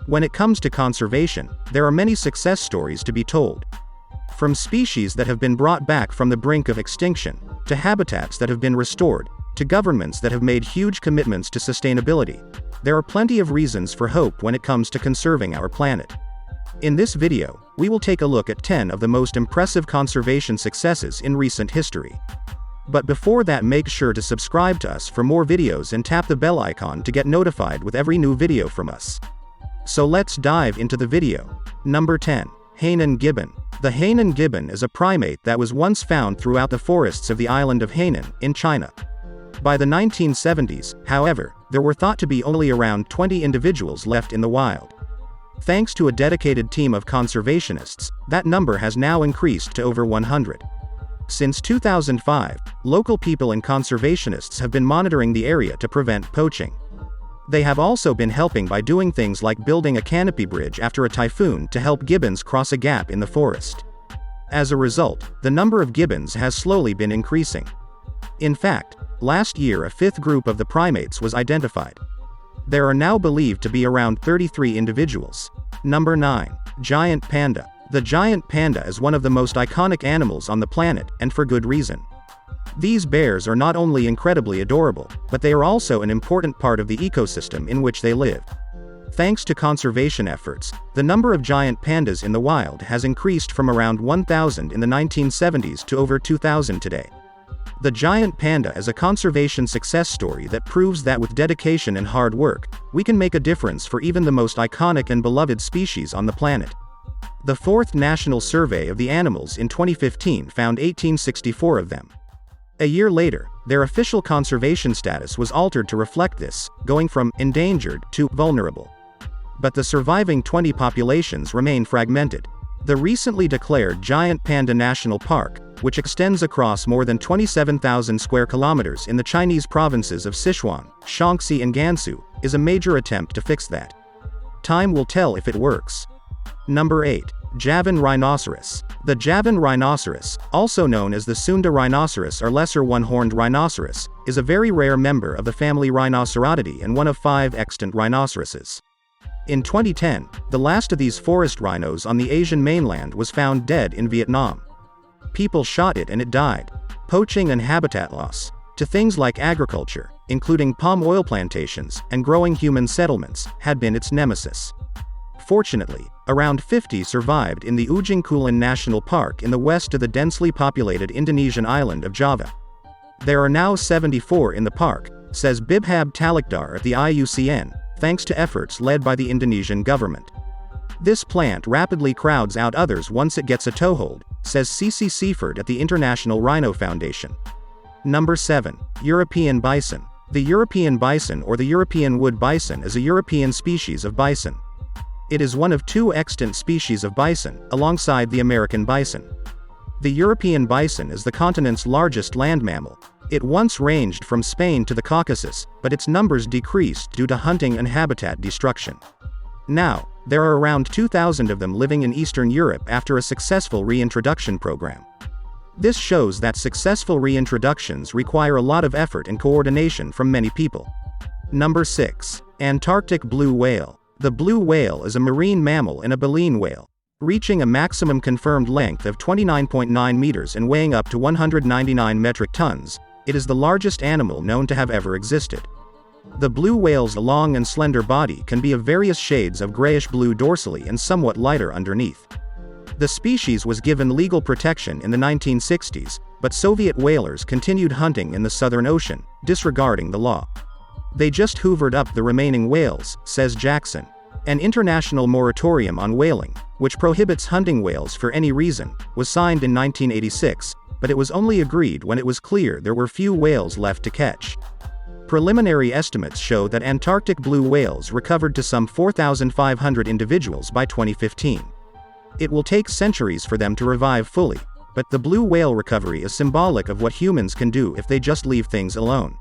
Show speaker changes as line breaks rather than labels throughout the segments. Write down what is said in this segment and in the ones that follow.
When it comes to conservation, there are many success stories to be told. From species that have been brought back from the brink of extinction, to habitats that have been restored, to governments that have made huge commitments to sustainability, there are plenty of reasons for hope when it comes to conserving our planet. In this video, we will take a look at 10 of the most impressive conservation successes in recent history. But before that, make sure to subscribe to us for more videos and tap the bell icon to get notified with every new video from us. So let's dive into the video. Number 10. Hainan Gibbon. The Hainan gibbon is a primate that was once found throughout the forests of the island of Hainan, in China. By the 1970s, however, there were thought to be only around 20 individuals left in the wild. Thanks to a dedicated team of conservationists, that number has now increased to over 100. Since 2005, local people and conservationists have been monitoring the area to prevent poaching. They have also been helping by doing things like building a canopy bridge after a typhoon to help gibbons cross a gap in the forest. As a result, the number of gibbons has slowly been increasing. In fact, last year a fifth group of the primates was identified. There are now believed to be around 33 individuals. Number 9. Giant Panda. The giant panda is one of the most iconic animals on the planet, and for good reason. These bears are not only incredibly adorable, but they are also an important part of the ecosystem in which they live. Thanks to conservation efforts, the number of giant pandas in the wild has increased from around 1,000 in the 1970s to over 2,000 today. The giant panda is a conservation success story that proves that with dedication and hard work, we can make a difference for even the most iconic and beloved species on the planet. The 4th National Survey of the Animals in 2015 found 1864 of them. A year later, their official conservation status was altered to reflect this, going from endangered to vulnerable. But the surviving 20 populations remain fragmented. The recently declared Giant Panda National Park, which extends across more than 27,000 square kilometers in the Chinese provinces of Sichuan, Shaanxi and Gansu, is a major attempt to fix that. Time will tell if it works. Number 8. Javan Rhinoceros. The Javan Rhinoceros, also known as the Sunda rhinoceros or lesser one-horned rhinoceros, is a very rare member of the family Rhinoceratidae and one of 5 extant rhinoceroses. In 2010, the last of these forest rhinos on the Asian mainland was found dead in Vietnam. People shot it and it died. Poaching and habitat loss, to things like agriculture, including palm oil plantations and growing human settlements, had been its nemesis. Fortunately, around 50 survived in the Ujung Kulon National Park in the west of the densely populated Indonesian island of Java. There are now 74 in the park, says Bibhab Talukdar at the IUCN, thanks to efforts led by the Indonesian government. This plant rapidly crowds out others once it gets a toehold, says Cici Seaford at the International Rhino Foundation. Number 7. European Bison. The European bison or the European wood bison is a European species of bison. It is one of 2 extant species of bison, alongside the American bison. The European bison is the continent's largest land mammal. It once ranged from Spain to the Caucasus, but its numbers decreased due to hunting and habitat destruction. Now, there are around 2,000 of them living in Eastern Europe after a successful reintroduction program. This shows that successful reintroductions require a lot of effort and coordination from many people. Number 6. Antarctic blue whale. The blue whale is a marine mammal and a baleen whale. Reaching a maximum confirmed length of 29.9 meters and weighing up to 199 metric tons, it is the largest animal known to have ever existed. The blue whale's long and slender body can be of various shades of grayish-blue dorsally and somewhat lighter underneath. The species was given legal protection in the 1960s, but Soviet whalers continued hunting in the Southern Ocean, disregarding the law. They just hoovered up the remaining whales, says Jackson. An international moratorium on whaling, which prohibits hunting whales for any reason, was signed in 1986, but it was only agreed when it was clear there were few whales left to catch. Preliminary estimates show that Antarctic blue whales recovered to some 4,500 individuals by 2015. It will take centuries for them to revive fully, but the blue whale recovery is symbolic of what humans can do if they just leave things alone.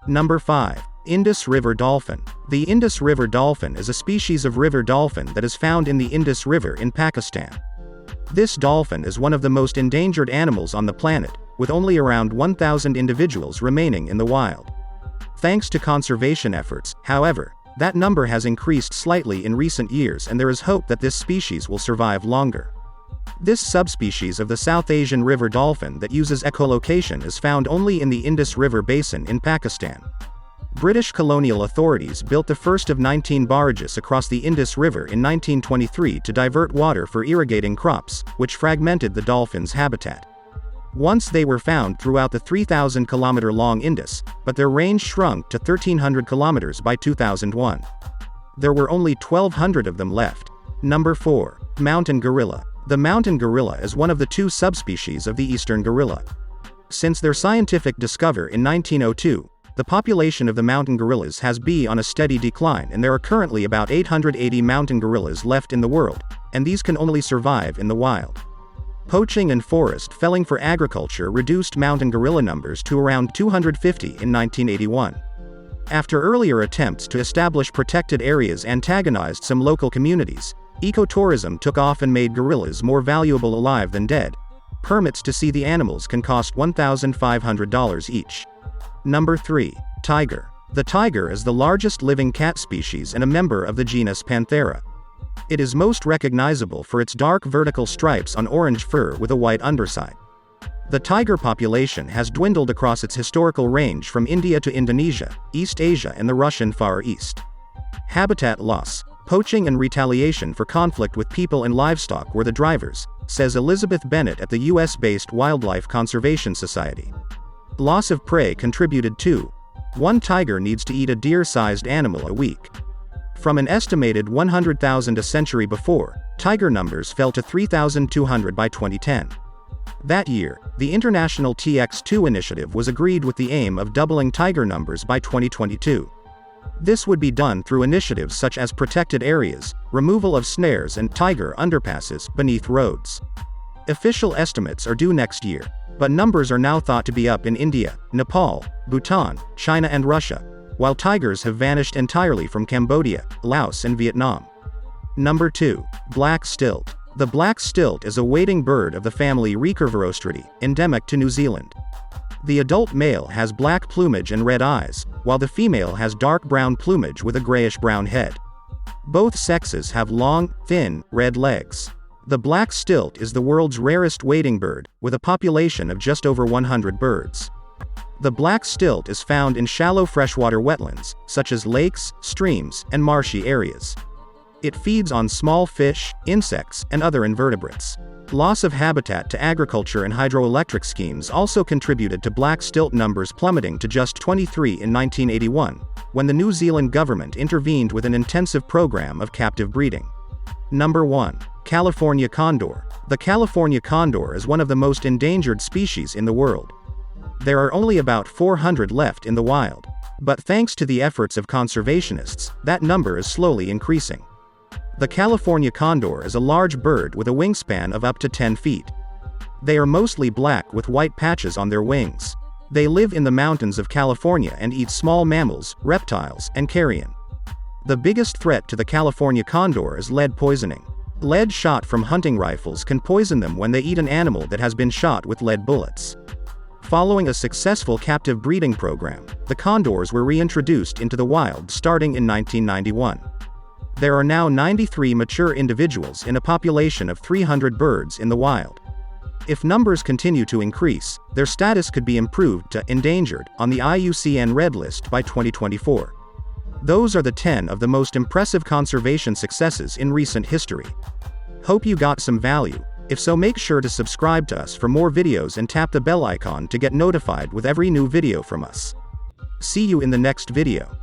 Number 5. Indus River Dolphin. The Indus River dolphin is a species of river dolphin that is found in the Indus River in Pakistan. This dolphin is one of the most endangered animals on the planet, with only around 1,000 individuals remaining in the wild. Thanks to conservation efforts, however, That number has increased slightly in recent years, and there is hope that this species will survive longer. This subspecies of the South Asian river dolphin that uses echolocation is found only in the Indus River basin in Pakistan. British colonial authorities built the first of 19 barrages across the Indus River in 1923 to divert water for irrigating crops, which fragmented the dolphin's habitat. Once they were found throughout the 3,000-kilometer-long Indus, but their range shrunk to 1,300 kilometers by 2001. There were only 1,200 of them left. Number 4. Mountain gorilla. The mountain gorilla is one of the two subspecies of the eastern gorilla. Since their scientific discovery in 1902, the population of the mountain gorillas has been on a steady decline, and there are currently about 880 mountain gorillas left in the world, and these can only survive in the wild. Poaching and forest felling for agriculture reduced mountain gorilla numbers to around 250 in 1981. After earlier attempts to establish protected areas antagonized some local communities, ecotourism took off and made gorillas more valuable alive than dead. Permits to see the animals can cost $1,500 each. Number 3. Tiger. The tiger is the largest living cat species and a member of the genus Panthera. It is most recognizable for its dark vertical stripes on orange fur with a white underside. The tiger population has dwindled across its historical range from India to Indonesia, East Asia and the Russian Far East. Habitat loss, poaching and retaliation for conflict with people and livestock were the drivers, says Elizabeth Bennett at the US-based Wildlife Conservation Society. Loss of prey contributed too. One tiger needs to eat a deer-sized animal a week. From an estimated 100,000 a century before, tiger numbers fell to 3,200 by 2010. That year, the International TX2 initiative was agreed with the aim of doubling tiger numbers by 2022. This would be done through initiatives such as protected areas, removal of snares and tiger underpasses beneath roads. Official estimates are due next year, but numbers are now thought to be up in India, Nepal, Bhutan, China and Russia, while tigers have vanished entirely from Cambodia, Laos and Vietnam. Number 2. Black stilt. The black stilt is a wading bird of the family Recurverostridae, endemic to New Zealand. The adult male has black plumage and red eyes, while the female has dark brown plumage with a grayish-brown head. Both sexes have long, thin, red legs. The black stilt is the world's rarest wading bird, with a population of just over 100 birds. The black stilt is found in shallow freshwater wetlands, such as lakes, streams, and marshy areas. It feeds on small fish, insects, and other invertebrates. Loss of habitat to agriculture and hydroelectric schemes also contributed to black stilt numbers plummeting to just 23 in 1981, when the New Zealand government intervened with an intensive program of captive breeding. Number 1. California condor. The California condor is one of the most endangered species in the world. There are only about 400 left in the wild, but thanks to the efforts of conservationists, that number is slowly increasing. The California condor is a large bird with a wingspan of up to 10 feet. They are mostly black with white patches on their wings. They live in the mountains of California and eat small mammals, reptiles, and carrion. The biggest threat to the California condor is lead poisoning. Lead shot from hunting rifles can poison them when they eat an animal that has been shot with lead bullets. Following a successful captive breeding program, the condors were reintroduced into the wild starting in 1991. There are now 93 mature individuals in a population of 300 birds in the wild. If numbers continue to increase, their status could be improved to endangered on the IUCN Red List by 2024. Those are the 10 of the most impressive conservation successes in recent history. Hope you got some value. If so, make sure to subscribe to us for more videos and tap the bell icon to get notified with every new video from us. See you in the next video.